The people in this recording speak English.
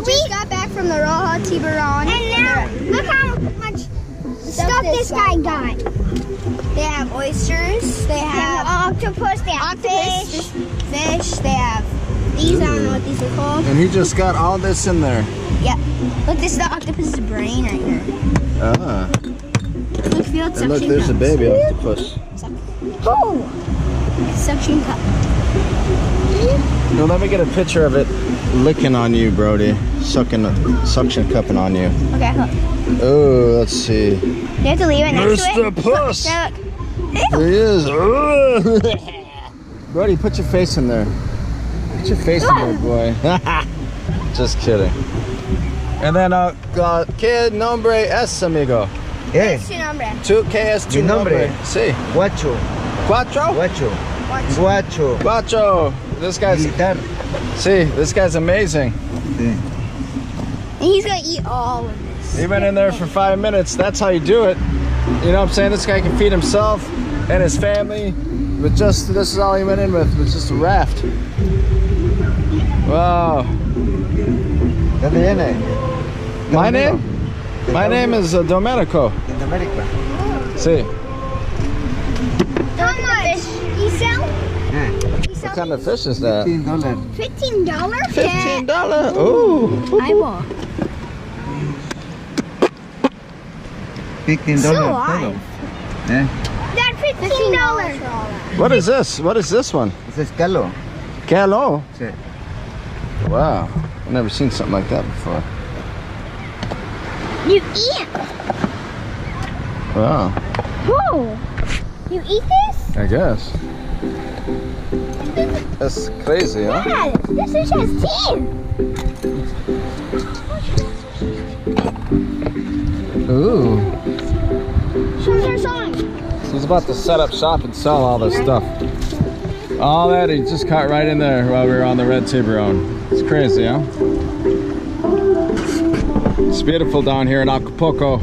just got back from the Roja Tiburon. And now, look how much stuff this guy got. They have oysters. They have octopus. They have octopus, fish. They have these. I don't know what these are called. And he just got all this in there. Yep. Look, this is the octopus's brain right here. Ah. Look, feel it And look, suction there's a cups. baby octopus. Oh, Suction cup. No, let me get a picture of it licking on you, Brody. Suction cupping on you. Okay, look. Oh, let's see. You have to leave it next to it. Mr. Puss. Yeah, look. There he is. Brody, put your face in there. Put your face in there, boy. Just kidding. And then, ¿qué nombre es, amigo? ¿Qué es tu nombre? ¿Qué es tu Mi nombre. Sí. Guacho. Cuatro? Guacho. Guacho. Guacho. This guy's, Militar. see, this guy's amazing. Sí. And he's gonna eat all of this. He went in there for 5 minutes. That's how you do it. You know what I'm saying? This guy can feed himself and his family. But just, this is all he went in with, was just a raft. Wow. ¿Dónde viene? My name? My name is Domenico. In America. See. how much? You sell? Yeah. What kind of fish is that? $15. $15? $15. Ooh. Eyeball. $15 So todo. alive. Eh? That's $15. What is this? What is this one? Ese es calo. Calo. Sí. Wow. I've never seen something like that before. You eat? Wow. Whoa. You eat this? I guess. That's crazy, huh? Yeah, this fish has teeth. Ooh. Show their song. He's about to set up shop and sell all this stuff. All that he just caught right in there while we were on the Red Tiburon. It's crazy, huh? It's beautiful down here in Acapulco.